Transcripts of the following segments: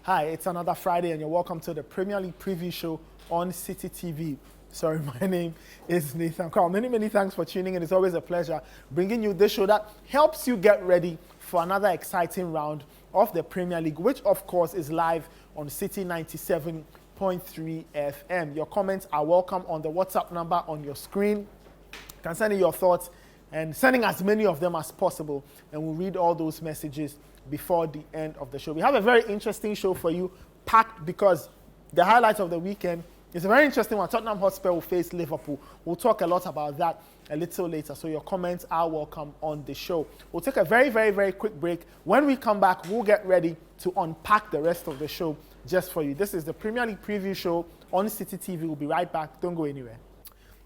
Hi, it's another Friday and you're welcome to the Premier League preview show on Citi TV. Sorry, my name is Nathan Carl. Many thanks for tuning in. It's always a pleasure bringing you this show that helps you get ready for another exciting round of the Premier League, which of course is live on Citi 97.3 FM. Your comments are welcome on the WhatsApp number on your screen. You can send in your thoughts and sending as many of them as possible, and we'll read all those messages before the end of the show. We have a very interesting show for you, packed, because the highlight of the weekend is a very interesting one. Tottenham Hotspur will face Liverpool. We'll talk a lot about that a little later, so your comments are welcome on the show. We'll take a very quick break. When we come back, we'll get ready to unpack the rest of the show just for you. This is the Premier League preview show on Citi TV. We'll be right back. Don't go anywhere.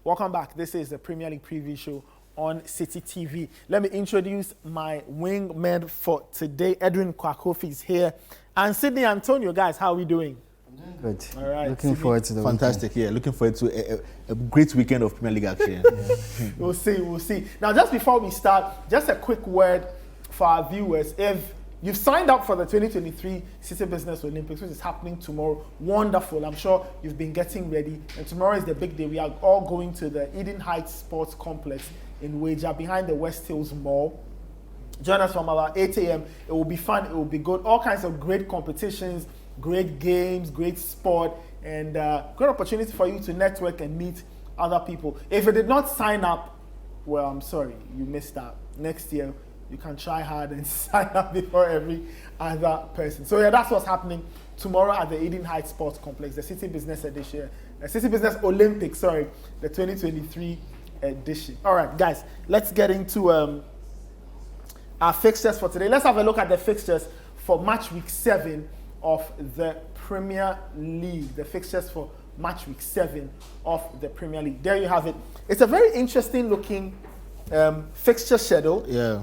Welcome back. This is the Premier League preview show on Citi TV. Let me introduce my wingman for today. Edwin Kwakofi is here. And Sydney Antonio, guys, how are we doing? Good. All right. Looking forward to the Fantastic, weekend. yeah. Looking forward to a great weekend of Premier League action. We'll see. Now, just before we start, just a quick word for our viewers. If you've signed up for the 2023 Citi Business Olympics, which is happening tomorrow, wonderful. I'm sure you've been getting ready. And tomorrow is the big day. We are all going to the Eden Heights Sports Complex in Wager behind the West Hills Mall. Join us from about 8 a.m. It will be fun. It will be good. All kinds of great competitions, great games, great sport, and great opportunity for you to network and meet other people. If you did not sign up, well, I'm sorry, you missed out. Next year, you can try hard and sign up before every other person. So yeah, that's what's happening tomorrow at the Eden Heights Sports Complex, the Citi Business Edition, Citi Business Olympics, the 2023 edition. All right, guys, let's get into our fixtures for today. Let's have a look at the fixtures for match week 7 of the Premier League. The fixtures for match week 7 of the Premier League. There you have it. It's a very interesting looking fixture schedule. Yeah.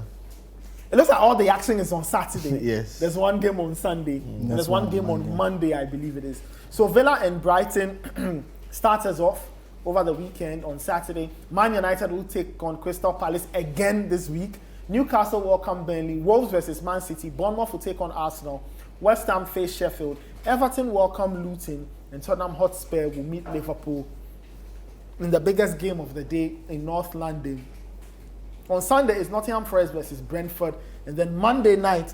It looks like all the action is on Saturday. Yes. There's one game on Sunday. And there's one game on Monday, I believe it is. So Villa and Brighton starts us off over the weekend on Saturday. Man United will take on Crystal Palace again this week. Newcastle welcome Burnley. Wolves versus Man City. Bournemouth will take on Arsenal. West Ham face Sheffield. Everton welcome Luton. And Tottenham Hotspur will meet Liverpool in the biggest game of the day in North London. On Sunday is Nottingham Forest versus Brentford. And then Monday night,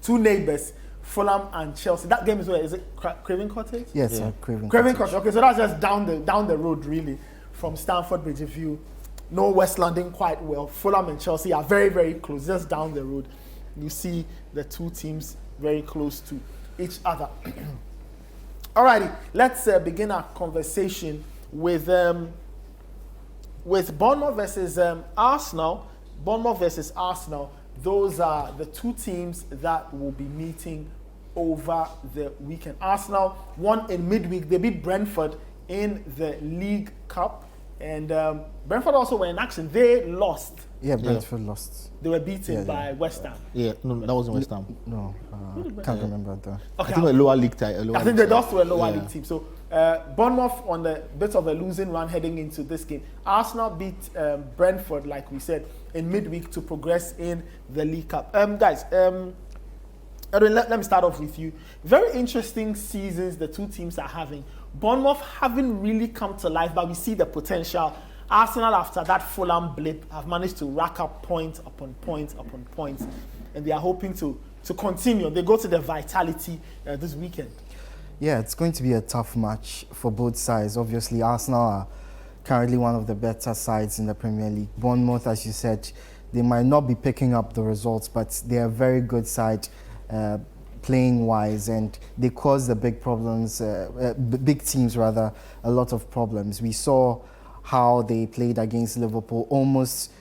two neighbours, Fulham and Chelsea. That game is where? Is it Craven Cottage? Yes, yeah. Craven Cottage. Okay, so that's just down the road, really, from Stamford Bridge. If you know West London quite well, Fulham and Chelsea are very close, just down the road. You see the two teams very close to each other. Alrighty, let's begin our conversation with Bournemouth versus Arsenal. Bournemouth versus Arsenal. Those are the two teams that will be meeting over the weekend. Arsenal won in midweek. They beat Brentford in the League Cup. And Brentford also were in action. They lost. Yeah, Brentford lost. They were beaten by West Ham. Yeah, no, that wasn't West Ham. No, can't remember that. Okay. I think a lower league tie. I think they lost to a lower league team. So Bournemouth on a bit of a losing run heading into this game. Arsenal beat Brentford, like we said, in midweek to progress in the League Cup. Guys, Edwin, let me start off with you. Very interesting seasons the two teams are having. Bournemouth haven't really come to life, but we see the potential. Arsenal, after that Fulham blip, have managed to rack up points upon points upon points, and they are hoping to continue. They go to the Vitality this weekend. Yeah, it's going to be a tough match for both sides. Obviously, Arsenal are currently one of the better sides in the Premier League. Bournemouth, as you said, they might not be picking up the results, but they are a very good side playing wise, and they cause the big problems, big teams rather, a lot of problems. We saw how they played against Liverpool, almost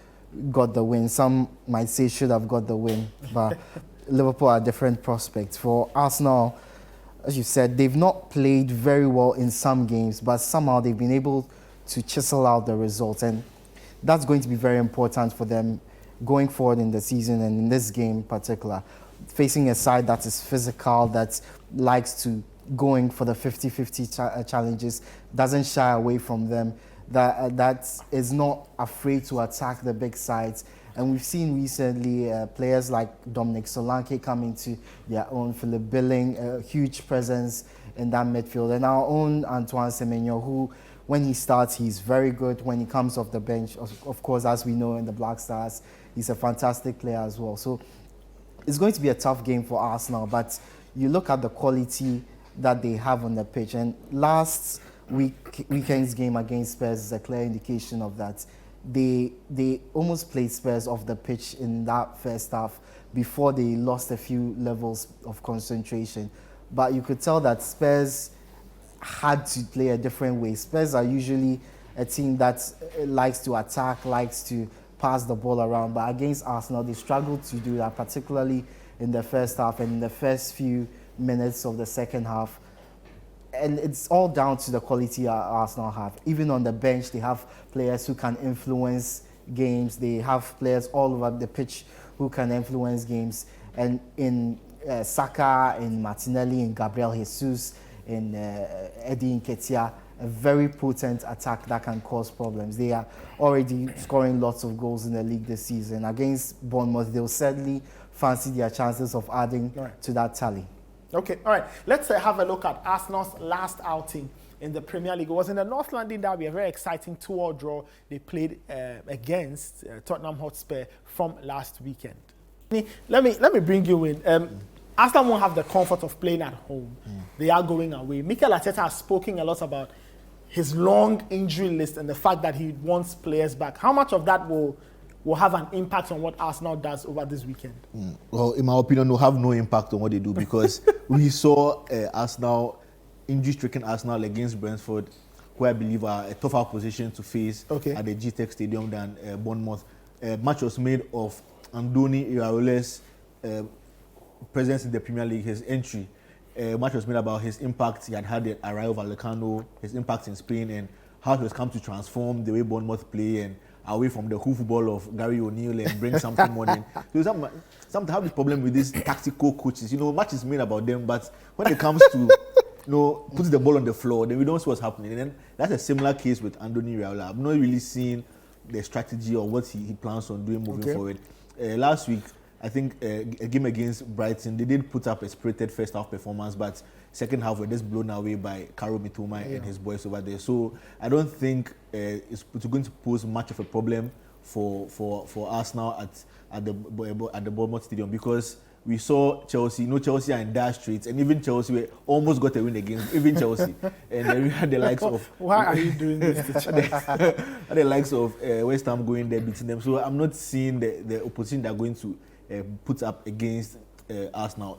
got the win. Some might say should have got the win, but Liverpool are different prospects. For Arsenal, as you said, they've not played very well in some games, but somehow they've been able to chisel out the results, and that's going to be very important for them going forward in the season and in this game in particular. Facing a side that is physical, that likes to going for the 50-50 challenges, doesn't shy away from them, that is not afraid to attack the big sides. And we've seen recently players like Dominic Solanke coming to their own, Philip Billing, a huge presence in that midfield. And our own Antoine Semenyo, who, when he starts, he's very good. When he comes off the bench, of course, as we know in the Black Stars, he's a fantastic player as well. So it's going to be a tough game for Arsenal, but you look at the quality that they have on the pitch. And last weekend's game against Spurs is a clear indication of that. They almost played Spurs off the pitch in that first half before they lost a few levels of concentration. But you could tell that Spurs had to play a different way. Spurs are usually a team that likes to attack, likes to pass the ball around. But against Arsenal, they struggled to do that, particularly in the first half and in the first few minutes of the second half. And it's all down to the quality Arsenal have. Even on the bench, they have players who can influence games. They have players all over the pitch who can influence games. And in Saka, in Martinelli, in Gabriel Jesus, in Eddie Nketiah, a very potent attack that can cause problems. They are already scoring lots of goals in the league this season. Against Bournemouth, they'll certainly fancy their chances of adding to that tally. Okay, all right. Let's have a look at Arsenal's last outing in the Premier League. It was in the North London derby, a very exciting 2-2 draw they played against Tottenham Hotspur from last weekend. Let me bring you in. Arsenal won't have the comfort of playing at home. They are going away. Mikel Arteta has spoken a lot about his long injury list and the fact that he wants players back. How much of that will have an impact on what Arsenal does over this weekend? Well, in my opinion, will have no impact on what they do because we saw Arsenal, injury-stricken Arsenal against Brentford, who I believe are a tougher position to face at the GTEC Stadium than Bournemouth. Match was made of Andoni Iraola's presence in the Premier League, his entry. Match was made about his impact he had at Rayo Vallecano, his impact in Spain, and how he has come to transform the way Bournemouth play and away from the hoofball of Gary O'Neill and bring something more in. So some have this problem with these tactical coaches. Much is made about them, but when it comes to putting the ball on the floor, then we don't see what's happening. And then that's a similar case with Andoni Iraola. I've not really seen the strategy or what he plans on doing moving forward. Last week, I think a game against Brighton, they did put up a spirited first half performance, but second half were just blown away by Karo Mitoma and his boys over there. So I don't think it's going to pose much of a problem for Arsenal at the Bournemouth Stadium, because we saw Chelsea. Chelsea are in dire straits, and even Chelsea almost got a win against even Chelsea. And then we had the likes of why are you doing this to Chelsea? the likes of West Ham going there beating them. So I'm not seeing the opposition that are going to put up against Arsenal.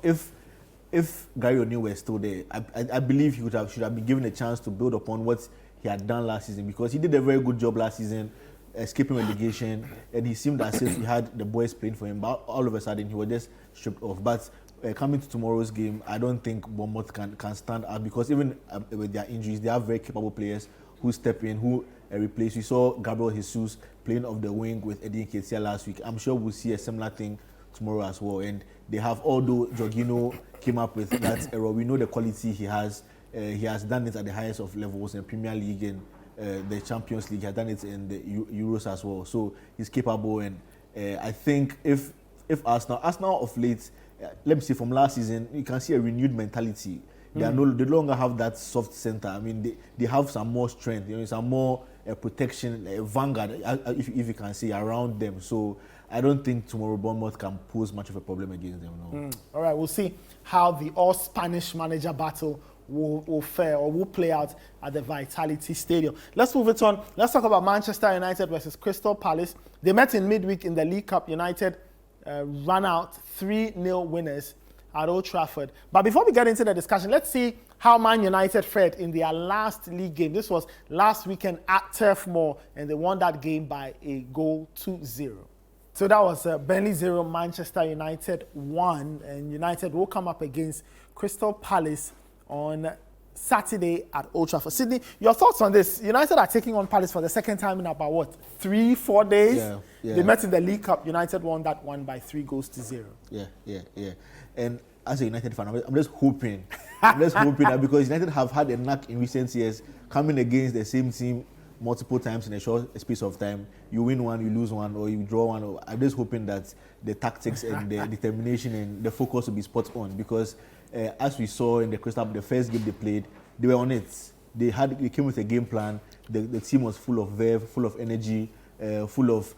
If Gary O'Neill were still there, I believe he should have been given a chance to build upon what he had done last season, because he did a very good job last season, escaping relegation, and he seemed as if he had the boys playing for him, but all of a sudden he was just stripped off. But coming to tomorrow's game, I don't think Bournemouth can stand out, because even with their injuries, they have very capable players who step in, who replace. We saw Gabriel Jesus playing off the wing with Eddie Nketiah last week. I'm sure we'll see a similar thing tomorrow as well. And they have, although Jorginho came up with that error, we know the quality he has. He has done it at the highest of levels in Premier League and the Champions League. He has done it in the Euros as well. So he's capable. And I think if Arsenal of late, let me say from last season, you can see a renewed mentality. They no longer have that soft center. I mean, they have some more strength, some more protection, vanguard, if you can say, around them. So I don't think tomorrow Bournemouth can pose much of a problem against them. No. All right, we'll see how the all-Spanish manager battle will fare or will play out at the Vitality Stadium. Let's move it on. Let's talk about Manchester United versus Crystal Palace. They met in midweek in the League Cup. United ran out 3-0 winners at Old Trafford. But before we get into the discussion, let's see how Man United fared in their last league game. This was last weekend at Turf Moor, and they won that game by a goal 2-0. So that was Burnley 0, Manchester United 1, and United will come up against Crystal Palace on Saturday at Old Trafford. Sydney, your thoughts on this? United are taking on Palace for the second time in about, 3-4 days? Yeah. They met in the League Cup. United won that one by 3-0. Yeah. And as a United fan, I'm just hoping that because United have had a knack in recent years coming against the same team multiple times in a short space of time. You win one, you lose one, or you draw one. Or I'm just hoping that the tactics and the determination and the focus will be spot on, because as we saw in the first game they played, they were on it. They came with a game plan. The team was full of verve, full of energy, full of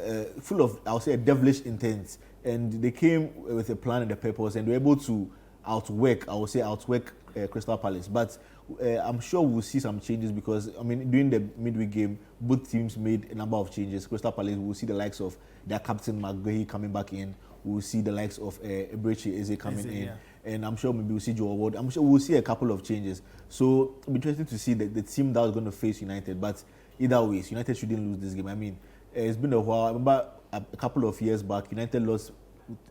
I would say a devilish intent, and they came with a plan and a purpose, and they were able to outwork Crystal Palace. But I'm sure we'll see some changes, because during the midweek game, both teams made a number of changes. Crystal Palace, we'll see the likes of their captain McGahey coming back in. We'll see the likes of Eberechi Eze coming in. Yeah. And I'm sure maybe we'll see Joe Ward. I'm sure we'll see a couple of changes. So it'll be interesting to see the team that was going to face United. But either way, United shouldn't lose this game. It's been a while. I remember a couple of years back, United lost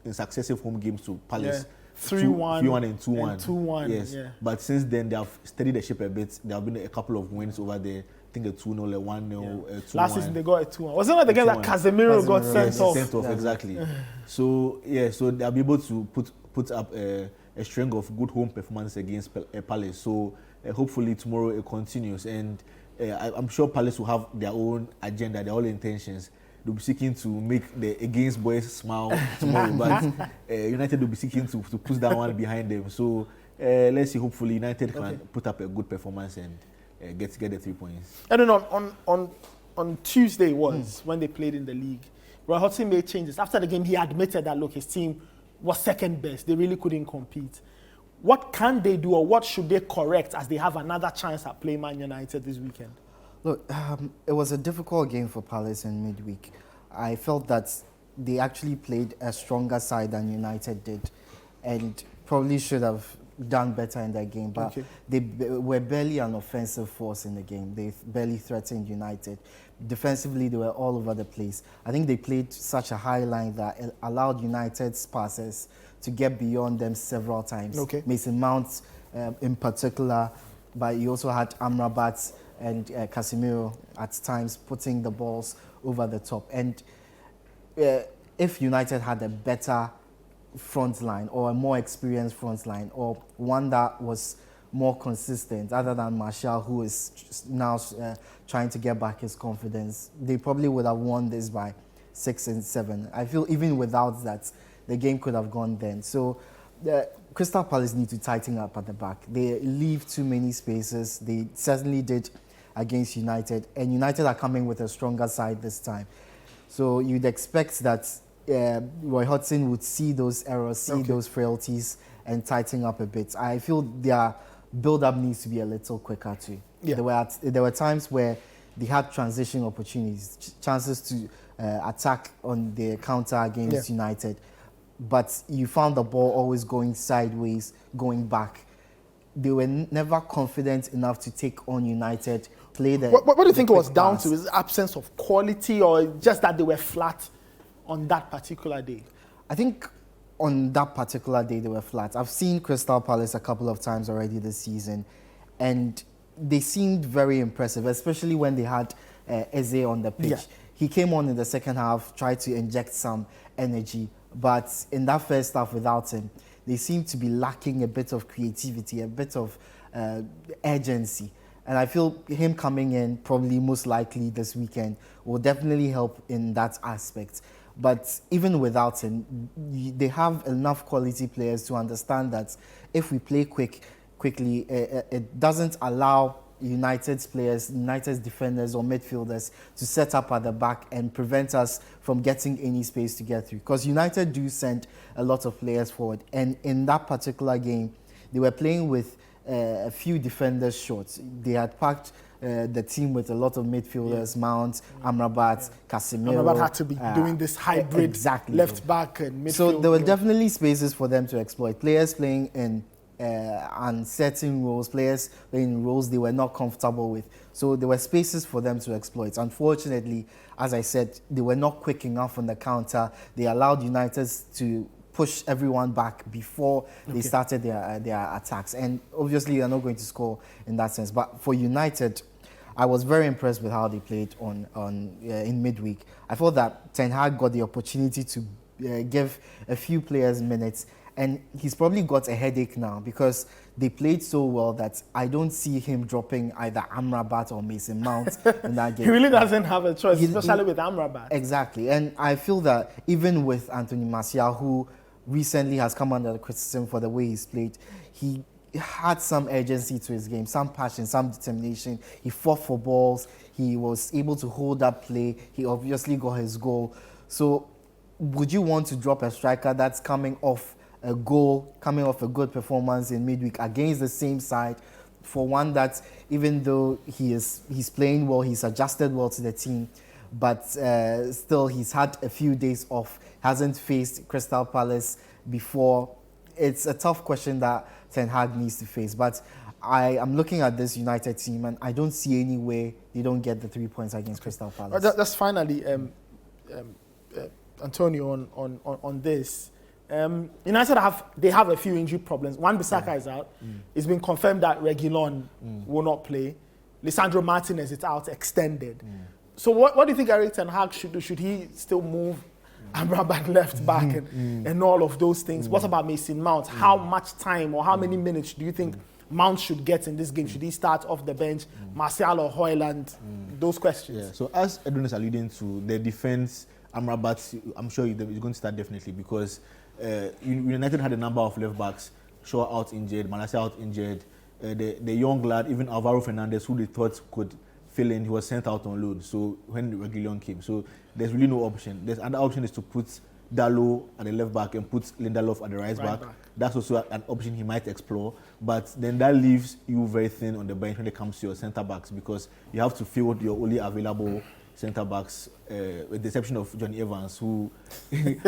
in successive home games to Palace. Yeah. 3-1 and 2-1. 2-1. Yes. Yeah. But since then, they have steadied the ship a bit. There have been a couple of wins over there. I think a 2-0, a 1-0, a 2-1. Last season they got a 2-1. Was it not the game that Casemiro got sent off? Sent off, exactly. So they'll be able to put up a string of good home performances against Palace. So hopefully tomorrow it continues. And I'm sure Palace will have their own agenda, their own intentions. They'll be seeking to make the against boys smile tomorrow, but United will be seeking to push that one behind them. So let's see. Hopefully, United can put up a good performance and get the 3 points. I don't know. On Tuesday when they played in the league, Roy Hodgson made changes. After the game, he admitted that his team was second best. They really couldn't compete. What can they do, or what should they correct as they have another chance at playing Man United this weekend? Look, it was a difficult game for Palace in midweek. I felt that they actually played a stronger side than United did, and probably should have done better in that game. But they were barely an offensive force in the game. They barely threatened United. Defensively, they were all over the place. I think they played such a high line that it allowed United's passes to get beyond them several times. Mason Mount in particular, but you also had Amrabat and Casemiro at times putting the balls over the top. And if United had a better front line, or a more experienced front line, or one that was more consistent, other than Martial, who is now trying to get back his confidence, they probably would have won this by 6 and 7. I feel even without that, the game could have gone then. So Crystal Palace need to tighten up at the back. They leave too many spaces. They certainly did against United, and United are coming with a stronger side this time. So you'd expect that Roy Hodgson would see those errors, see those frailties, and tighten up a bit. I feel their build-up needs to be a little quicker too. Yeah. There were times where they had transition opportunities, chances to attack on the counter against United, but you found the ball always going sideways, going back. They were never confident enough to take on United. What do you think it was down to? Is it absence of quality, or just that they were flat on that particular day? I think on that particular day they were flat. I've seen Crystal Palace a couple of times already this season, and they seemed very impressive, especially when they had Eze on the pitch. He came on in the second half, tried to inject some energy, but in that first half without him, they seemed to be lacking a bit of creativity, a bit of urgency. And I feel him coming in, probably most likely this weekend, will definitely help in that aspect. But even without him, they have enough quality players to understand that if we play quickly, it doesn't allow United's players, United's defenders or midfielders to set up at the back and prevent us from getting any space to get through. Because United do send a lot of players forward. And in that particular game, they were playing with a few defenders short. They had packed the team with a lot of midfielders, Mount, Amrabat, Casemiro. Amrabat had to be doing this hybrid left back and midfield. So there were definitely spaces for them to exploit. Players playing in uncertain roles, players playing in roles they were not comfortable with. So there were spaces for them to exploit. Unfortunately, as I said, they were not quick enough on the counter. They allowed United to push everyone back before they started their attacks. And obviously, you're not going to score in that sense. But for United, I was very impressed with how they played in midweek. I thought that Ten Hag got the opportunity to give a few players minutes, And he's probably got a headache now because they played so well that I don't see him dropping either Amrabat or Mason Mount in that game. He really doesn't have a choice, especially with Amrabat. Exactly. And I feel that even with Anthony Martial, who recently has come under criticism for the way he's played, he had some urgency to his game, some passion, some determination. He fought for balls. He was able to hold up play. He obviously got his goal. So would you want to drop a striker that's coming off a goal, coming off a good performance in midweek against the same side, for one that, even though he's playing well, he's adjusted well to the team, but still he's had a few days off, hasn't faced Crystal Palace before? It's a tough question that Ten Hag needs to face, but I am looking at this United team and I don't see any way they don't get the 3 points against Crystal Palace. That's finally, Antonio, on this. United have a few injury problems. Wan-Bissaka is out. It's been confirmed that Reguilon will not play. Lisandro Martinez is out, extended. So what do you think Erik Ten Hag should do? Should he still move Amrabat left back and all of those things? What about Mason Mount? How much time or how many minutes do you think Mount should get in this game? Should he start off the bench, Martial or Højlund? Those questions. Yeah. So as Edwin is alluding to, the defense, Amrabat, I'm sure he's going to start definitely because United had a number of left backs. Shaw out injured, Martial out injured. The young lad, even Alvaro Fernandez, who they thought could fill in, he was sent out on loan. So when Reguilon came, so there's really no option. There's another option is to put Dalot at the left back and put Lindelof at the right back. That's also an option he might explore. But then that leaves you very thin on the bench when it comes to your centre backs because you have to field your only available centre backs, with the exception of Johnny Evans, who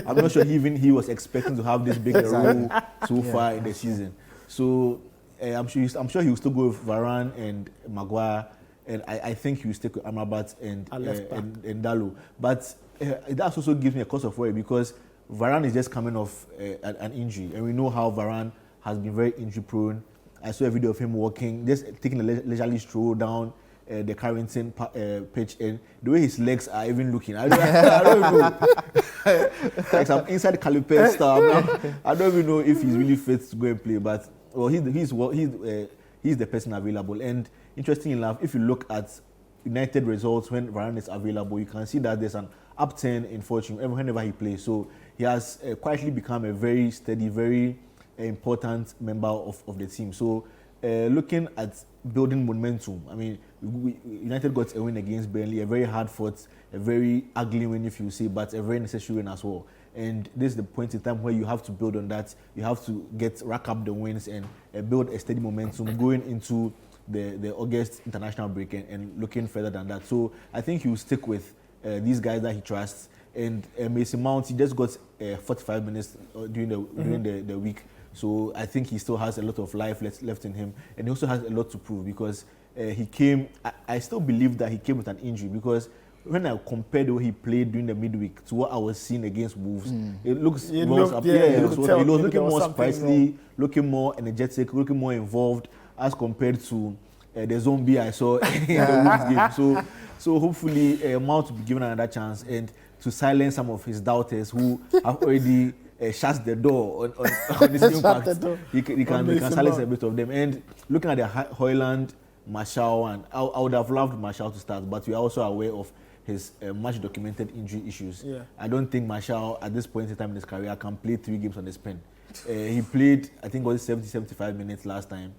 I'm not sure he was expecting to have this big role so far in the season. So I'm sure he will still go with Varane and Maguire, and I think he will stick with Amrabat and Dalot. But that also gives me a cause of worry because Varane is just coming off an injury, and we know how Varane has been very injury prone. I saw a video of him walking, just taking a leisurely stroll down the Carrington pitch, and the way his legs are even looking, I don't know. Like some inside Calipet stuff. I don't even know if he's really fit to go and play, but he's the person available. And interesting enough, if you look at United results when Varane is available, you can see that there's an upturn in fortune whenever he plays. So he has quietly become a very steady, very important member of the team. So looking at building momentum, I mean, United got a win against Burnley, a very hard fought, a very ugly win if you say, but a very necessary win as well. And this is the point in time where you have to build on that. You have to rack up the wins and build a steady momentum going into the August international break and looking further than that. So I think he will stick with these guys that he trusts. And Mason Mount, he just got 45 minutes during the week. So I think he still has a lot of life left in him, and he also has a lot to prove because he came. I still believe that he came with an injury because when I compare the way he played during the midweek to what I was seeing against Wolves, it looks he was looking more sprightly, looking more energetic, looking more involved as compared to the zombie I saw in the Wolves game. So hopefully Mount will be given another chance and to silence some of his doubters who have already shuts the door on his impact. He can silence a bit of them. And looking at the Højlund, Martial, and I would have loved Martial to start, but we are also aware of his much documented injury issues. Yeah. I don't think Martial at this point in time in his career can play 3 games on the spin. He played, I think, 70-75 minutes last time.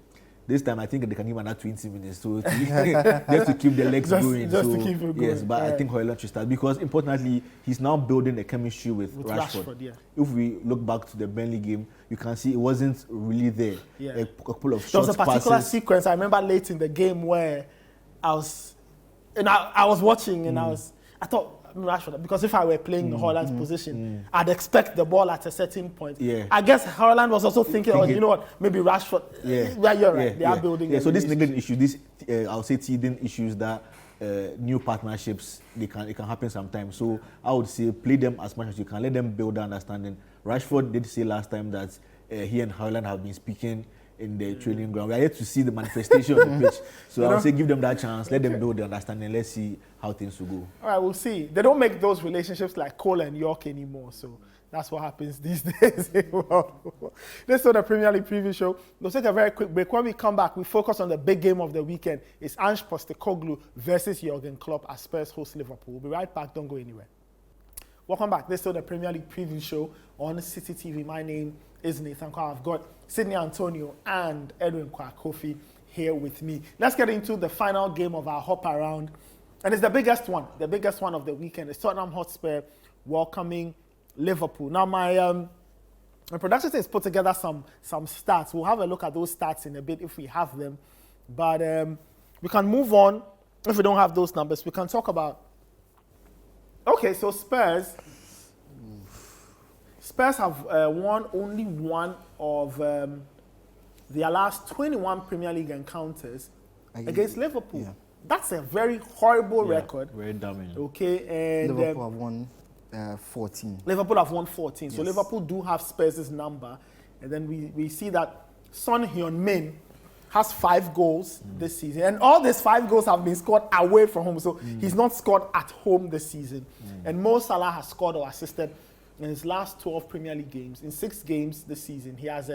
This time, I think they can give another 20 minutes. So they have to keep the legs going. Just to keep it going. Yes, but I think Højlund should start because, importantly, he's now building a chemistry with Rashford. Yeah. If we look back to the Burnley game, you can see it wasn't really there. Yeah. A couple of short passes. There was a particular sequence I remember late in the game where I was watching and I thought Rashford, because if I were playing Højlund's position, I'd expect the ball at a certain point. Yeah. I guess Højlund was also thinking, you know what, maybe Rashford. Yeah, you're right. They are building. Yeah. So this niggling issue, I'll say teething issues that new partnerships it can happen sometimes. So I would say play them as much as you can. Let them build the understanding. Rashford did say last time that he and Højlund have been speaking in the training ground. We are yet to see the manifestation on the pitch. So I would say give them that chance, let them build the understanding, let's see how things will go. All right, we'll see. They don't make those relationships like Cole and York anymore, so That's what happens these days. This is the Premier League preview show. We'll take a very quick break. When we come back, we focus on the big game of the weekend. It's Ange Postecoglou versus Jurgen Klopp as Spurs host Liverpool. We'll be right back. Don't go anywhere. Welcome back. This is the Premier League preview show on Citi TV. My name is Nathan Kwao. I've got Sydney Antonio and Edwin Kwakofi here with me. Let's get into the final game of our hop around. And it's the biggest one of the weekend. It's Tottenham Hotspur welcoming Liverpool. Now, my production team has put together some stats. We'll have a look at those stats in a bit if we have them. But we can move on. If we don't have those numbers, we can talk about... Okay, so Spurs have won only one of their last 21 Premier League encounters against Liverpool. Yeah. That's a very horrible record. Very damning. Okay, and Liverpool have won 14. Liverpool have won 14. Yes. So Liverpool do have Spurs' number. And then we see that Son Heung-min has 5 goals this season. And all these 5 goals have been scored away from home. So he's not scored at home this season. And Mo Salah has scored or assisted in his last 12 Premier League games. In 6 games this season, he has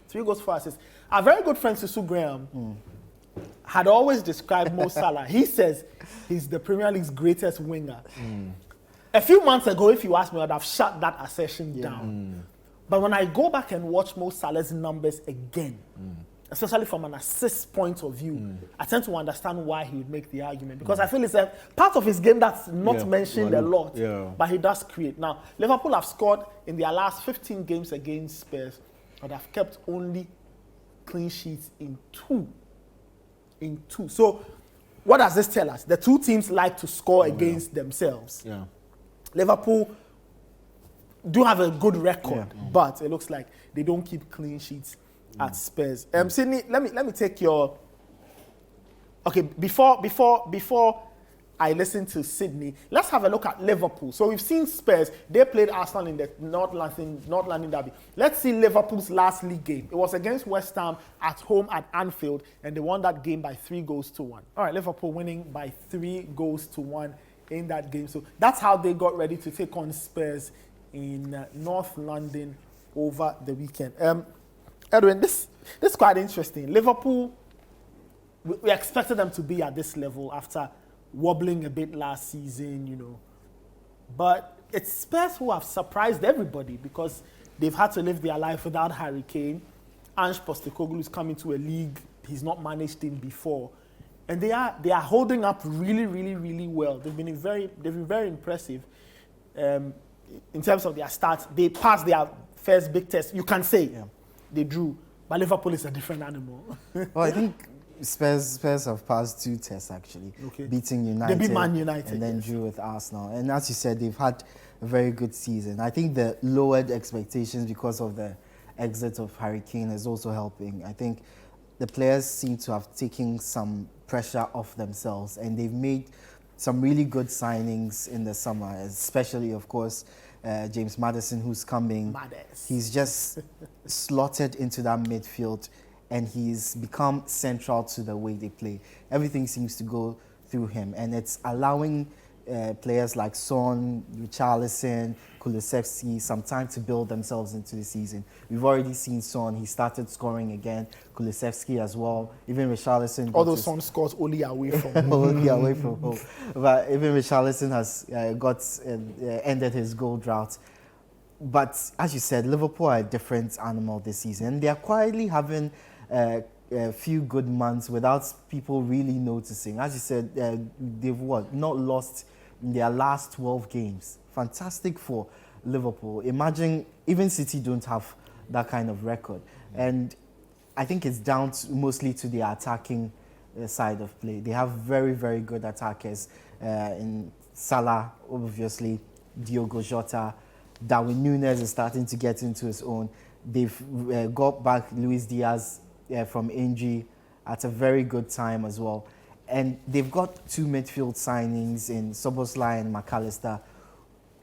3 goals, 4 assists. Our very good friend Susu Graham had always described Mo Salah. He says he's the Premier League's greatest winger. A few months ago, if you asked me, I'd have shut that assertion down. But when I go back and watch Mo Salah's numbers again, especially from an assist point of view, I tend to understand why he would make the argument. Because I feel it's a part of his game that's not mentioned a lot, but he does create. Now, Liverpool have scored in their last 15 games against Spurs, but have kept only clean sheets in 2. So, what does this tell us? The 2 teams like to score against themselves. Yeah. Liverpool do have a good record, but it looks like they don't keep clean sheets at Spurs. Sydney, let me take your... Okay, before I listen to Sydney, let's have a look at Liverpool. So we've seen Spurs. They played Arsenal in the North London derby. Let's see Liverpool's last league game. It was against West Ham at home at Anfield, and they won that game by 3-1. All right, Liverpool winning by 3-1 in that game. So that's how they got ready to take on Spurs in North London over the weekend. Edwin, this is quite interesting. Liverpool, we expected them to be at this level after wobbling a bit last season, But it's Spurs who have surprised everybody because they've had to live their life without Harry Kane. Ange Postecoglou is coming to a league he's not managed in before. And they are holding up really, really, really well. They've been very impressive in terms of their stats. They passed their first big test. You can say they drew, but Liverpool is a different animal. Well, I think Spurs have passed 2 tests actually, beating United. They beat Man United and then drew with Arsenal. And as you said, they've had a very good season. I think the lowered expectations because of the exit of Harry Kane is also helping. I think the players seem to have taken some pressure off themselves, and they've made some really good signings in the summer, especially, of course, James Maddison, who's coming. He's just slotted into that midfield, and he's become central to the way they play. Everything seems to go through him, and it's allowing players like Son, Richarlison, Kulusevski some time to build themselves into the season. We've already seen Son, he started scoring again, Kulusevski as well, even Richarlison. Although Son scores only away from home. Only away from home. But even Richarlison has ended his goal drought. But as you said, Liverpool are a different animal this season. They are quietly having a few good months without people really noticing. As you said, they've not lost in their last 12 games. Fantastic for Liverpool. Imagine, even Citi don't have that kind of record. And I think it's down mostly to the attacking side of play. They have very, very good attackers in Salah, obviously, Diogo Jota. Darwin Núñez is starting to get into his own. They've got back Luis Diaz from injury at a very good time as well. And they've got 2 midfield signings in Szoboszlai and McAllister,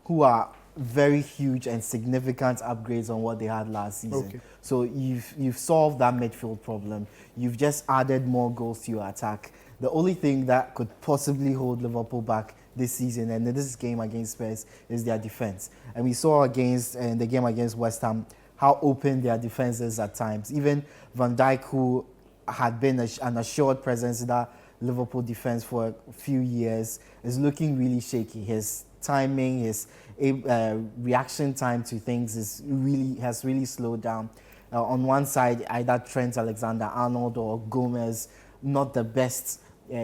who are very huge and significant upgrades on what they had last season. So you've solved that midfield problem. You've just added more goals to your attack. The only thing that could possibly hold Liverpool back this season, and this game against Spurs is their defense. And we saw against the game against West Ham how open their defense is at times. Even Van Dijk, who had been an assured presence in that Liverpool defense for a few years, is looking really shaky. His timing, his reaction time to things has really slowed down. On one side, either Trent Alexander-Arnold or Gomez, not the best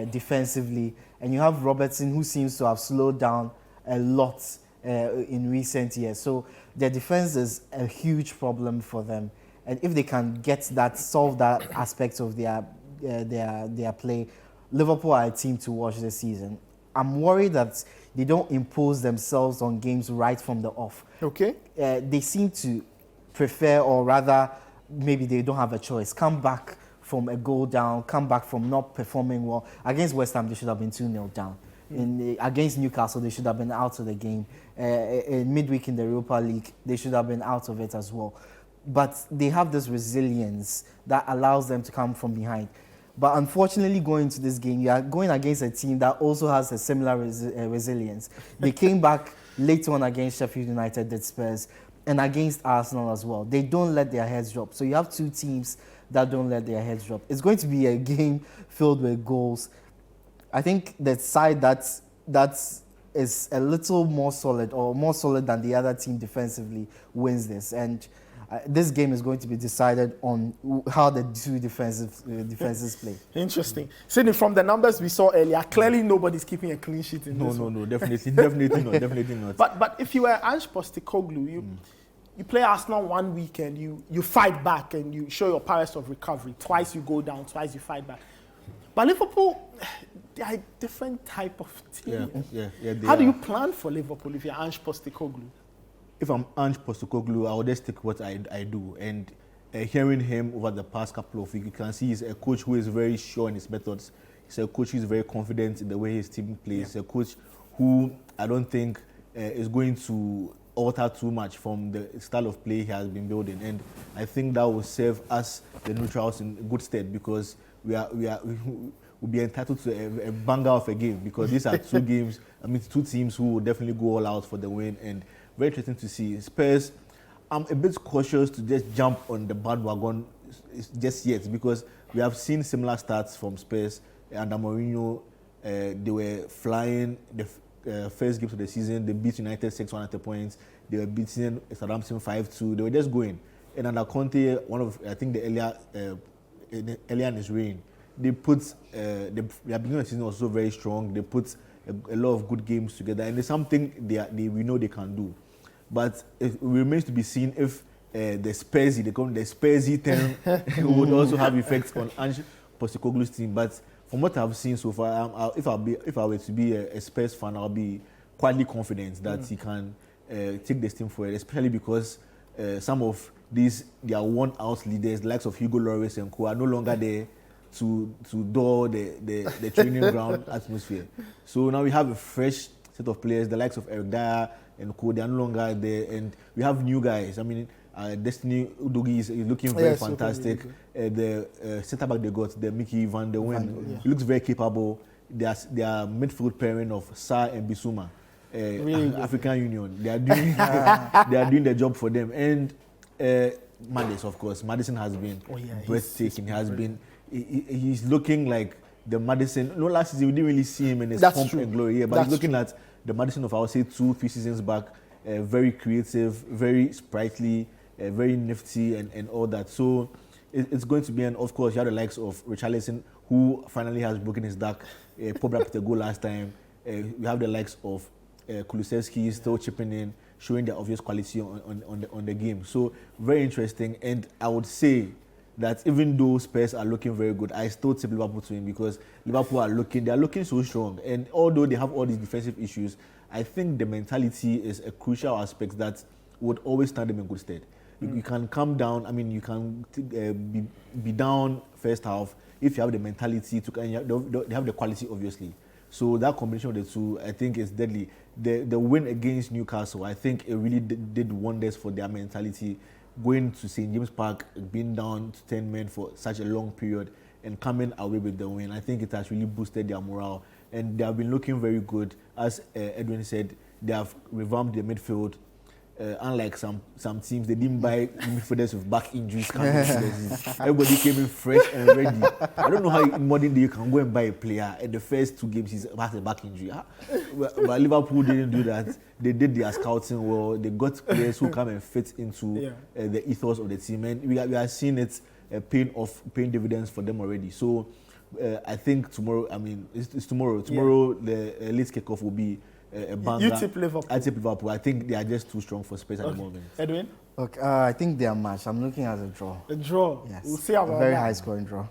defensively. And you have Robertson, who seems to have slowed down a lot in recent years. So their defense is a huge problem for them. And if they can solve that aspect of their play, Liverpool are a team to watch this season. I'm worried that they don't impose themselves on games right from the off. Okay. They seem to prefer, or rather, maybe they don't have a choice, come back from a goal down, come back from not performing well. Against West Ham, they should have been 2-0 down. Against Newcastle, they should have been out of the game. In midweek in the Europa League, they should have been out of it as well. But they have this resilience that allows them to come from behind. But unfortunately, going into this game, you are going against a team that also has a similar resilience. They came back late on against Sheffield United, did Spurs, and against Arsenal as well. They don't let their heads drop. So you have two teams that don't let their heads drop. It's going to be a game filled with goals. I think the side that is a little more solid, or more solid than the other team defensively, wins this. And this game is going to be decided on how the two defenses play. Interesting. Sidney, from the numbers we saw earlier, clearly nobody's keeping a clean sheet in this one. No, definitely not. But if you were Ange Postecoglou, you play Arsenal 1 week and you fight back and you show your powers of recovery. Twice you go down, twice you fight back. But Liverpool, they are a different type of team. Yeah, how do you plan for Liverpool if you're Ange Postecoglou? If I'm Ange Postecoglou, I would just stick what I do. And hearing him over the past couple of weeks, you can see he's a coach who is very sure in his methods. He's a coach who is very confident in the way his team plays. He's a coach who I don't think is going to alter too much from the style of play he has been building. And I think that will serve us, the neutrals, in good stead, because we'll be entitled to a banger of a game, because these are two teams who will definitely go all out for the win. And very interesting to see. Spurs, I'm a bit cautious to just jump on the bandwagon just yet, because we have seen similar stats from Spurs. Under Mourinho, they were flying the first games of the season. They beat United 6-1 points. They were beating Southampton 5-2. They were just going. And under Conte, I think the earlier in his reign, they put their beginning of the season was so very strong. They put a lot of good games together, and it's something we know they can do. But it remains to be seen if the Spursy term would also have effects on Ange Postecoglou's team. But from what I've seen so far, if I were to be a Spurs fan, I'll be quietly confident that he can take this team forward, especially because some of their worn-out leaders, the likes of Hugo Lloris and co, are no longer there to door the training ground atmosphere. So now we have a fresh set of players, the likes of Eric Dyer and co. They are no longer there, and we have new guys. I mean, Destiny Udogie is looking very fantastic. The centre back they got, the Mickey van der Ven, he looks very capable. They are midfield pairing of Sarr and Bissouma, really African Union. They are doing the job for them. And Maddison, of course, Maddison has been breathtaking. He's looking like the Maddison. No, last season we didn't really see him in his pomp and glory here, but he's looking at the Maddison of, I would say, 2-3 seasons back. Very creative, very sprightly, very nifty, and all that. So it's going to be, and of course, you have the likes of Richarlison, who finally has broken his duck, popped up with a goal last time. We have the likes of Kulusevski still chipping in, showing the obvious quality on the game. So very interesting, and I would say that even though Spurs are looking very good, I still tip Liverpool to win, because Liverpool they are looking so strong. And although they have all these defensive issues, I think the mentality is a crucial aspect that would always stand them in good stead. You can come down, I mean, you can be down first half if you have the mentality to, and they have the quality, obviously. So that combination of the two, I think, is deadly. The win against Newcastle, I think it really did wonders for their mentality. Going to St. James Park, being down to 10 men for such a long period and coming away with the win, I think it has really boosted their morale. and they have been looking very good. As Edwin said, they have revamped the midfield. Unlike some teams, they didn't buy midfielders with back injuries. Everybody came in fresh and ready. I don't know how in modern day you can go and buy a player and the first 2 games he's has a back injury. But Liverpool didn't do that. They did their scouting well. They got players who come and fit into the ethos of the team, and we are seeing it paying dividends for them already. So I think tomorrow. I mean, it's tomorrow. Tomorrow the elite kickoff will be. A banger. You tip Liverpool. I tip Liverpool. I think they are just too strong for Spurs at the moment. Edwin? Okay, I think they are matched. I'm looking at a draw. A draw? Yes. We'll see about a very that. high-scoring draw.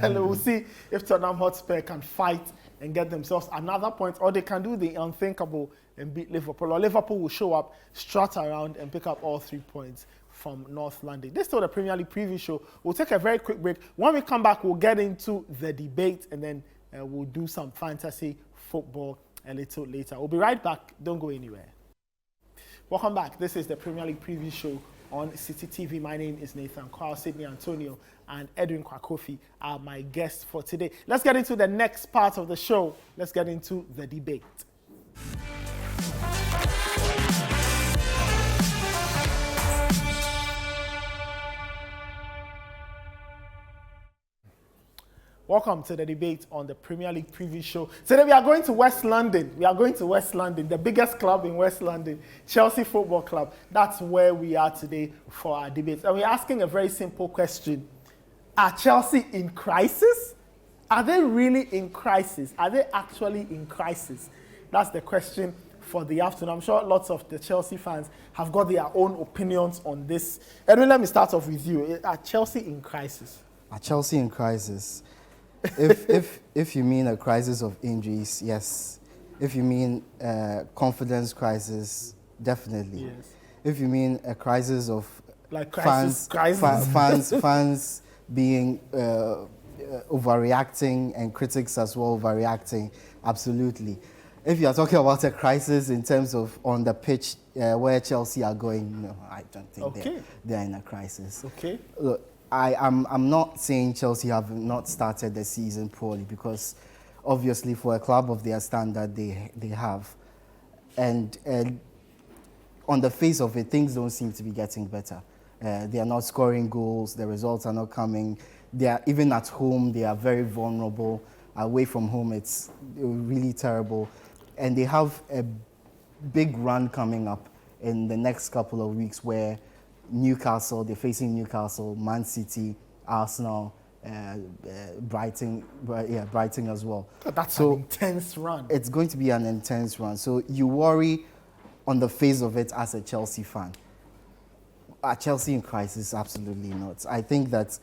We'll see if Tottenham Hotspur can fight and get themselves another point, or they can do the unthinkable and beat Liverpool, or Liverpool will show up, strut around and pick up all 3 points from North London. This is still the Premier League preview show. We'll take a very quick break. When we come back, we'll get into the debate, and then we'll do some fantasy football a little later. We'll be right back. Don't go anywhere. Welcome back. This is the Premier League preview show on Citi TV. My name is Nathan Kwao. Sydney Antonio and Edwin Kwakofi are my guests for today. Let's get into the next part of the show. Let's get into the debate. Welcome to the debate on the Premier League preview show. Today we are going to West London. We are going to West London, the biggest club in West London, Chelsea Football Club. That's where we are today for our debate. And we're asking a very simple question. Are Chelsea in crisis? Are they really in crisis? Are they actually in crisis? That's the question for the afternoon. I'm sure lots of the Chelsea fans have got their own opinions on this. Edwin, let me start off with you. Are Chelsea in crisis? Are Chelsea in crisis? If you mean a crisis of injuries, yes. If you mean confidence crisis, definitely. Yes. If you mean a crisis of like crisis. fans being overreacting and critics as well overreacting, absolutely. If you are talking about a crisis in terms of on the pitch where Chelsea are going, no, I don't think they're in a crisis. Okay. Look, I'm not saying Chelsea have not started the season poorly, because obviously for a club of their standard they have, and on the face of it things don't seem to be getting better. They are not scoring goals, the results are not coming. They are, even at home they are very vulnerable. Away from home it's really terrible, and they have a big run coming up in the next couple of weeks where they're facing Newcastle, Man City, Arsenal, Brighton as well. That's an intense run. It's going to be an intense run. So you worry on the face of it as a Chelsea fan. Are Chelsea in crisis? Absolutely not. I think that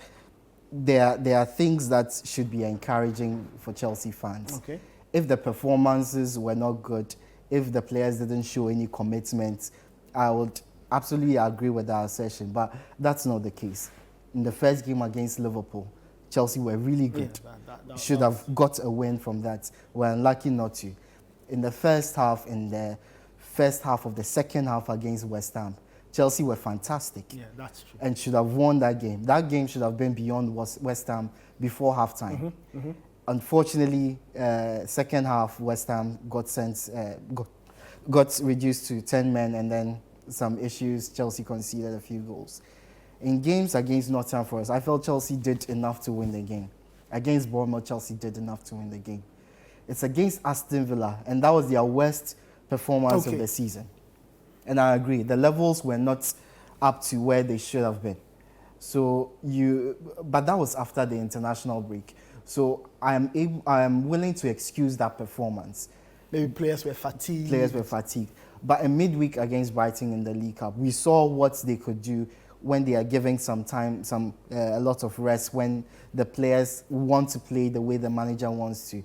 there are things that should be encouraging for Chelsea fans. Okay. If the performances were not good, if the players didn't show any commitment, I would absolutely agree with that assertion, but that's not the case. In the first game against Liverpool, Chelsea were really good. Yeah, should have got a win from that. We're unlucky not to. In the first half of the second half against West Ham, Chelsea were fantastic. Yeah, that's true. And should have won that game. That game should have been beyond West Ham before halftime. Mm-hmm, mm-hmm. Unfortunately, second half, West Ham got reduced to 10 men, and then some issues, Chelsea conceded a few goals. In games against Nottingham Forest, I felt Chelsea did enough to win the game. Against Bournemouth, Chelsea did enough to win the game. It's against Aston Villa, and that was their worst performance of the season. And I agree, the levels were not up to where they should have been. But that was after the international break. So I am willing to excuse that performance. Maybe players were fatigued. But in midweek against Brighton in the League Cup, we saw what they could do when they are giving some time, a lot of rest, when the players want to play the way the manager wants to.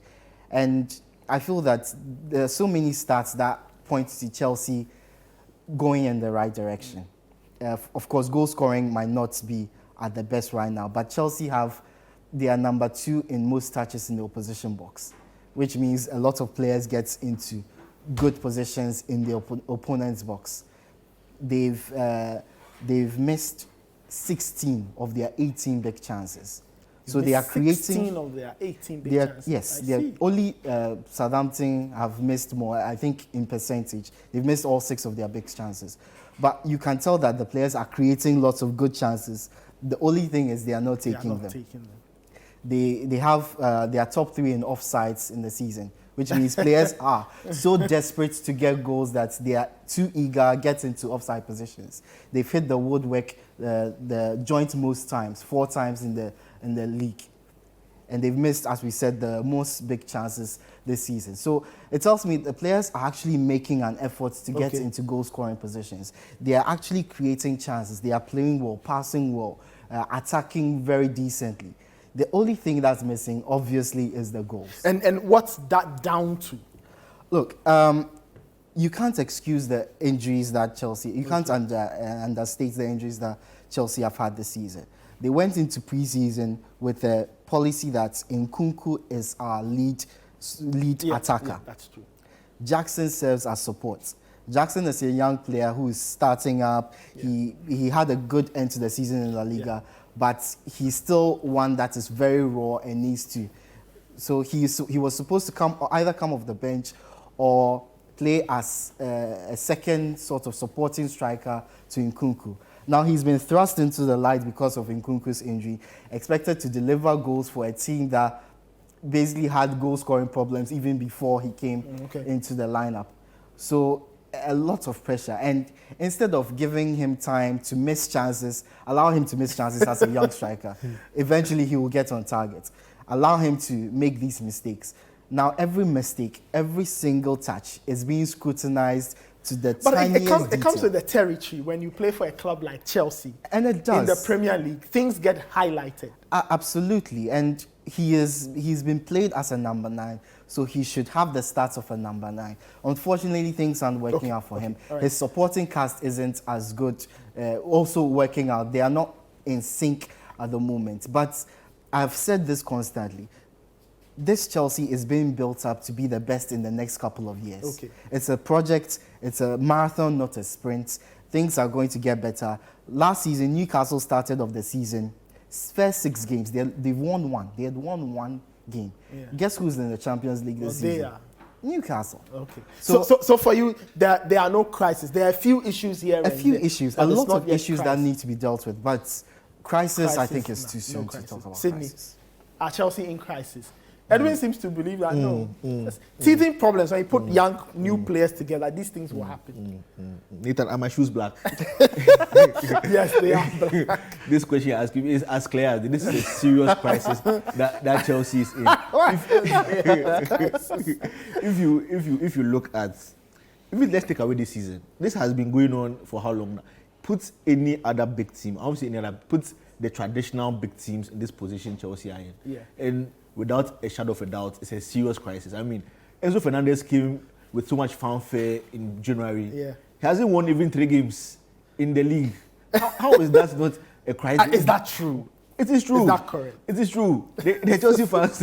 And I feel that there are so many stats that point to Chelsea going in the right direction. Of course, goal scoring might not be at the best right now, but Chelsea they are number 2 in most touches in the opposition box, which means a lot of players get into good positions in the opponent's box. They've missed 16 of their 18 big chances. So they are creating 16 of their 18 big chances. Yes, only Southampton have missed more. I think in percentage, they've missed all 6 of their big chances. But you can tell that the players are creating lots of good chances. The only thing is they are not taking them. They have their top 3 in offsides in the season, which means players are so desperate to get goals that they are too eager get into offside positions. They've hit the woodwork, the joint most times, 4 times in the league. And they've missed, as we said, the most big chances this season. So it tells me the players are actually making an effort to get into goal-scoring positions. They are actually creating chances. They are playing well, passing well, attacking very decently. The only thing that's missing, obviously, is the goals. And what's that down to? Look, you can't excuse the injuries that Chelsea... You can't understate the injuries that Chelsea have had this season. They went into pre-season with a policy that Nkunku is our lead attacker. Yeah, that's true. Jackson serves as support. Jackson is a young player who is starting up. Yeah. He had a good end to the season in La Liga, but he's still one that is very raw and needs to. So he was supposed to either come off the bench or play as a second sort of supporting striker to Nkunku. Now he's been thrust into the light because of Nkunku's injury, expected to deliver goals for a team that basically had goal-scoring problems even before he came into the lineup. So a lot of pressure. And instead of giving him time to miss chances, allow him to miss chances as a young striker, eventually he will get on target. Allow him to make these mistakes. Now every mistake, every single touch is being scrutinized to the tiniest detail. It comes with the territory when you play for a club like Chelsea. And it does. In the Premier League, things get highlighted. Absolutely. And he's been played as a number 9, so he should have the stats of a number 9. Unfortunately, things aren't working out for him. Right. His supporting cast isn't as good, also working out. They are not in sync at the moment. But I've said this constantly. This Chelsea is being built up to be the best in the next couple of years. It's a project, it's a marathon, not a sprint. Things are going to get better. Last season, Newcastle started off the season, first 6 games, they've won 1. They had won 1 game. Yeah. Guess who's in the Champions League this season? They are. Newcastle. Okay. So for you, there are no crises. There are a few issues here. A few issues, a lot of issues that need to be dealt with. But crisis I think, is too soon to talk about. Sydney, are Chelsea in crisis? Edwin seems to believe that teething problems, when you put young, new players together, these things will happen. Nathan, are my shoes black? Yes, they are black. This question I ask you is as clear as this is a serious crisis that Chelsea is in. If you look at, let's take away this season. This has been going on for how long now? Put any other big team, put the traditional big teams in this position Chelsea are in. Yeah. And without a shadow of a doubt, it's a serious crisis. I mean, Enzo Fernandez came with so much fanfare in January. Yeah. He hasn't won even 3 games in the league. How is that not a crisis? Is that true? It is true. Is that correct? It is true. The Chelsea fans,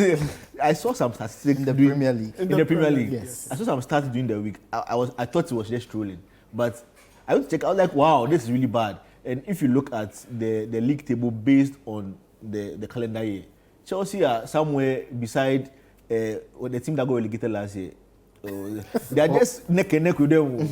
I saw some statistics in the Premier League. In the Premier League, yes. I saw some stats during the week. I thought it was just trolling, but I went to check. I was like, wow, this is really bad. And if you look at the league table based on the calendar year, Chelsea are somewhere beside the team that got relegated last year. They are just neck and neck with them.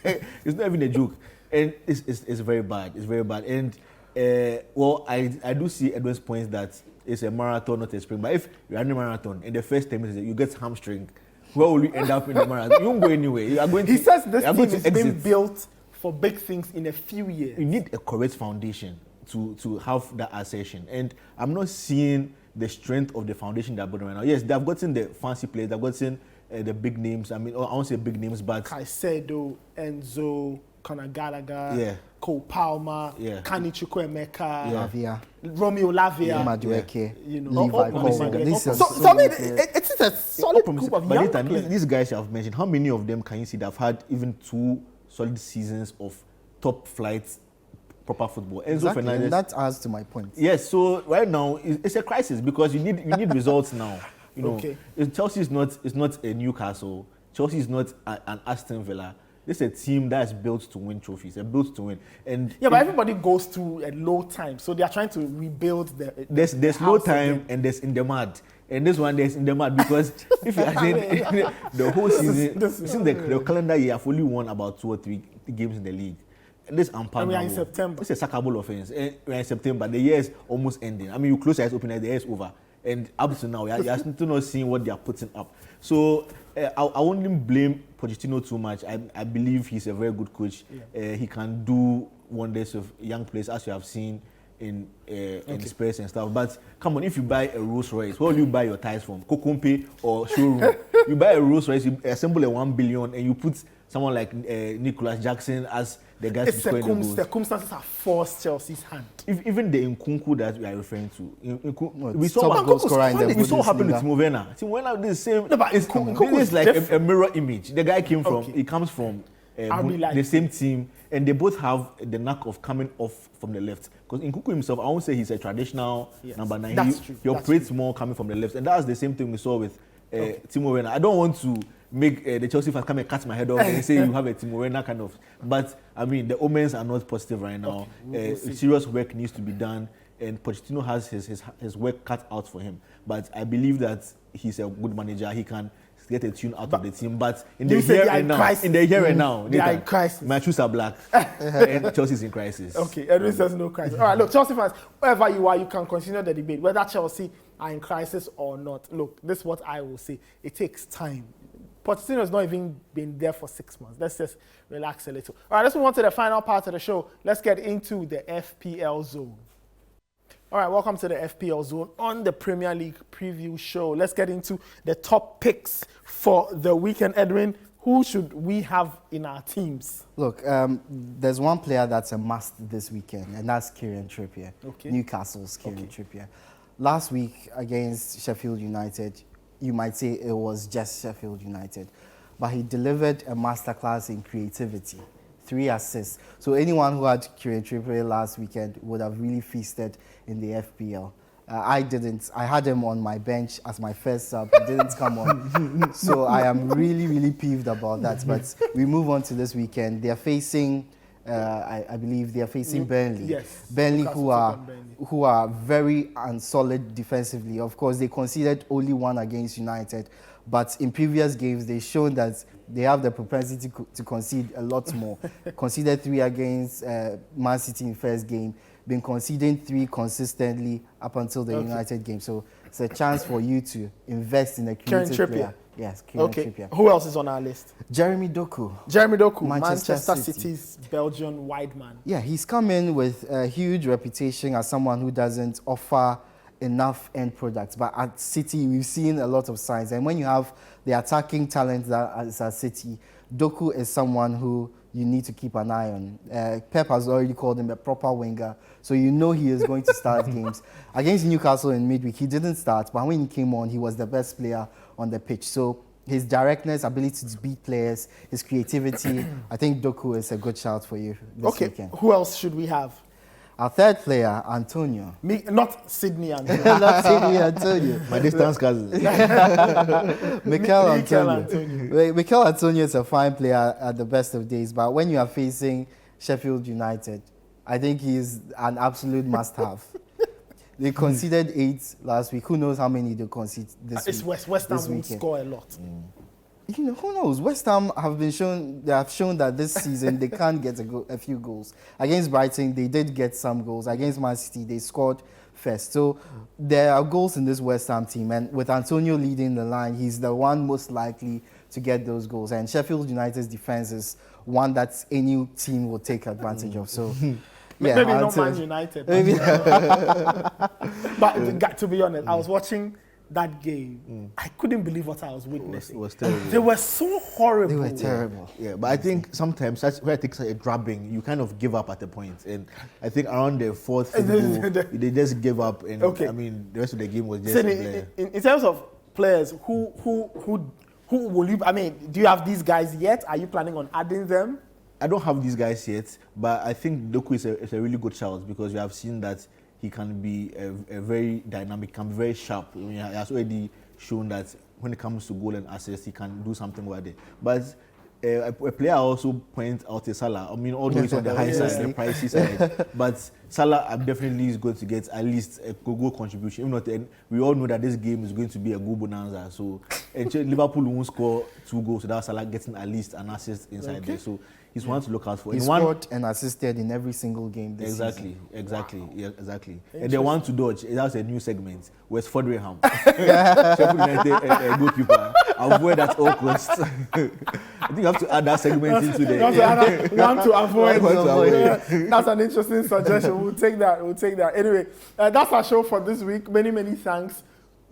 It's not even a joke. And it's very bad. It's very bad. And, I do see Edwin's points that it's a marathon, not a sprint. But if you run a marathon, in the first 10 minutes, you get hamstring, where will you end up in the marathon? You won't go anywhere. You are going he says this team is being built for big things in a few years. You need a correct foundation to have that assertion. And I'm not seeing the strength of the foundation they're building right now. Yes, they've gotten the fancy players, they've gotten the big names. I mean, I won't say big names, but Caicedo, Enzo, Conor Gallagher, Cole Palmer, Kani Chukwuemeka, Lavia, Romeo Lavia, Madueke, Levi Colwill. So I mean, it's a solid group of young players. These guys I've mentioned, how many of them can you see that have had even 2 solid seasons of top flight proper football? Enzo Fernandez. And that adds to my point. Yes, so right now it's a crisis because you need results now. You know, Chelsea is not a Newcastle. Chelsea is not an Aston Villa. this is a team that is built to win trophies. They're built to win. And yeah, but everybody goes through a low time, so they are trying to rebuild there's low time and there's in the mud. And this one there's in the mud because if you are saying the whole season, since the calendar year, I've only won about 2 or 3 games in the league. This unpardonable. We are in September. It's a sackable offense. We are in September. The year is almost ending. I mean, you close your eyes open and the year is over. And up to now, you're still not seeing what they are putting up. So I wouldn't blame Pochettino too much. I believe he's a very good coach. Yeah. He can do wonders of young players, as you have seen in Spurs and stuff. But come on, if you buy a Rolls Royce, where will you buy your tires from? Kokompe or showroom? You buy a Rolls Royce, you assemble a 1 billion, and you put someone like Nicholas Jackson as the guy to score the goals. Circumstances have forced Chelsea's hand. Even the Nkunku that we are referring to, we saw what happened to Timo Werner. Timo Werner did the same. No, but Nkunku is like a mirror image. The guy came from. He comes from the same team, and they both have the knack of coming off from the left. Because Nkunku himself, I won't say he's a traditional number 9. That's true. He operates more coming from the left, and that's the same thing we saw with Timo Werner. I don't want to make the Chelsea fans come and cut my head off and say you have a Timo Werner kind of. But I mean, the omens are not positive right now. Serious work needs to be done, and Pochettino has his work cut out for him. But I believe that he's a good manager. He can get a tune out of the team. But in the here and now, they are in crisis. My shoes are black, and Chelsea's in crisis. Okay, Edwin says no crisis. All right, look, Chelsea fans, wherever you are, you can continue the debate whether Chelsea are in crisis or not. Look, this is what I will say. It takes time. Pochettino has not even been there for 6 months. Let's just relax a little. All right, let's move on to the final part of the show. Let's get into the FPL zone. All right, welcome to the FPL zone on the Premier League preview show. Let's get into the top picks for the weekend. Edwin, who should we have in our teams? Look, there's one player that's a must this weekend, and that's Kieran Trippier. Okay. Newcastle's Kieran Trippier. Last week against Sheffield United, you might say it was just Sheffield United, but he delivered a masterclass in creativity. 3 assists. So anyone who had Kieran Trippier last weekend would have really feasted in the FPL. I didn't. I had him on my bench as my first sub. He didn't come on. So I am really, really peeved about that. But we move on to this weekend. They are facing, I believe they are facing Burnley. Yes. Burnley who are very unsolid defensively. Of course, they conceded only 1 against United. But in previous games, they've shown that they have the propensity to concede a lot more. Conceded 3 against Man City in first game. Been conceding 3 consistently up until the United game. So it's a chance for you to invest in a creative player. Yes, Kieran Trippier. Who else is on our list? Jeremy Doku. Jeremy Doku, Manchester City's Belgian wide man. Yeah, he's come in with a huge reputation as someone who doesn't offer enough end products. But at City, we've seen a lot of signs. And when you have the attacking talent that is at City, Doku is someone who you need to keep an eye on. Pep has already called him a proper winger, so you know he is going to start games. Against Newcastle in midweek, he didn't start, but when he came on, he was the best player on the pitch. So his directness, ability to beat players, his creativity, I think Doku is a good shout for you this weekend. Who else should we have? Our third player, Antonio. Not Sydney Antonio. Not Sydney Antonio. My distance cousin. Mikel Antonio. Mikel Antonio is a fine player at the best of days, but when you are facing Sheffield United, I think he's an absolute must-have. They conceded 8 last week. Who knows how many they concede this week? West Ham will score a lot. You know, who knows? West Ham have shown that this season they can't get a few goals. Against Brighton, they did get some goals. Against Man City, they scored first. So there are goals in this West Ham team, and with Antonio leading the line, he's the one most likely to get those goals. And Sheffield United's defense is one that any team will take advantage of. So. Yeah, maybe not Man United. But to be honest, I was watching that game. I couldn't believe what I was witnessing. It was terrible. They were so horrible. They were terrible. Yeah, but I think sometimes where it takes a drubbing, you kind of give up at the point. And I think around the 4th goal, they just give up. And I mean, the rest of the game was just in terms of players, who will you? I mean, do you have these guys yet? Are you planning on adding them? I don't have these guys yet, but I think Doku is a really good shout because we have seen that he can be a very dynamic, can be very sharp. I mean, he has already shown that when it comes to goal and assist, he can do something with it. But a player also points out to Salah. I mean, although it's on the high side, the pricey side, but Salah definitely is going to get at least a goal contribution. If not, we all know that this game is going to be a goal bonanza. So Liverpool won't score 2 goals without Salah getting at least an assist inside there. So he's one to look out for. He scored and assisted in every single game this season. Exactly. And they want to dodge. That's a new segment. Where's Fodringham? Sheffield United goalkeeper. Avoid at all costs. I think you have to add that segment into the. We want to avoid. That's an interesting suggestion. We'll take that. Anyway, that's our show for this week. Many thanks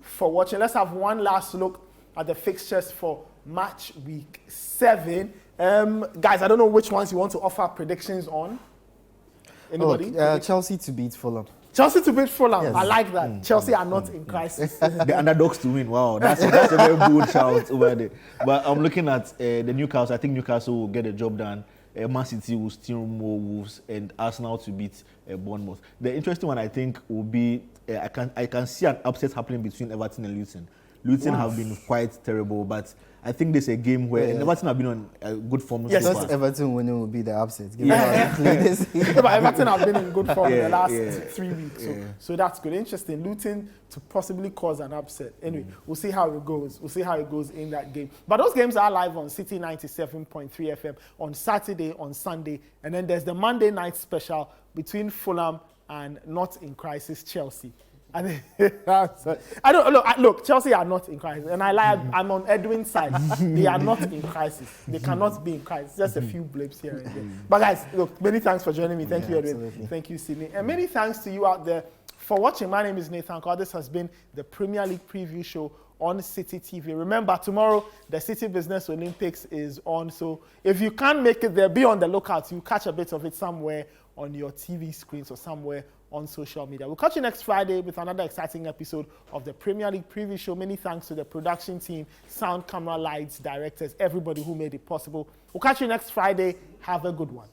for watching. Let's have one last look at the fixtures for match week 7. Guys, I don't know which ones you want to offer predictions on. Anybody? Chelsea to beat Fulham. Chelsea to beat Fulham. Yes. I like that. Chelsea are not in crisis. The underdogs to win. Wow, that's a very bold shout over there. But I'm looking at the Newcastle. I think Newcastle will get the job done. Man City will steal more Wolves, and Arsenal to beat Bournemouth. The interesting one I think will be I can see an upset happening between Everton and Luton. Luton have been quite terrible, but I think there's a game where Everton have been on a good form. Yes, so far. Everton winning will be the upset. But Everton have been in good form in the last 3 weeks, so that's good. Interesting. Luton to possibly cause an upset. Anyway, we'll see how it goes. We'll see how it goes in that game. But those games are live on Citi 97.3 FM on Saturday, on Sunday, and then there's the Monday night special between Fulham and not in crisis Chelsea. I don't look. Chelsea are not in crisis, and I'm on Edwin's side. They are not in crisis. They cannot be in crisis. Just a few blips here and there. But guys, look, many thanks for joining me. Thank you, Edwin. Absolutely. Thank you, Sydney, and many thanks to you out there for watching. My name is Nathan Carr. This has been the Premier League preview show on Citi TV. Remember, tomorrow the Citi Business Olympics is on. So if you can't make it there, be on the lookout. You catch a bit of it somewhere on your TV screens or somewhere on social media. We'll catch you next Friday with another exciting episode of the Premier League preview show. Many thanks to the production team, sound, camera, lights, directors, everybody who made it possible. We'll catch you next Friday. Have a good one.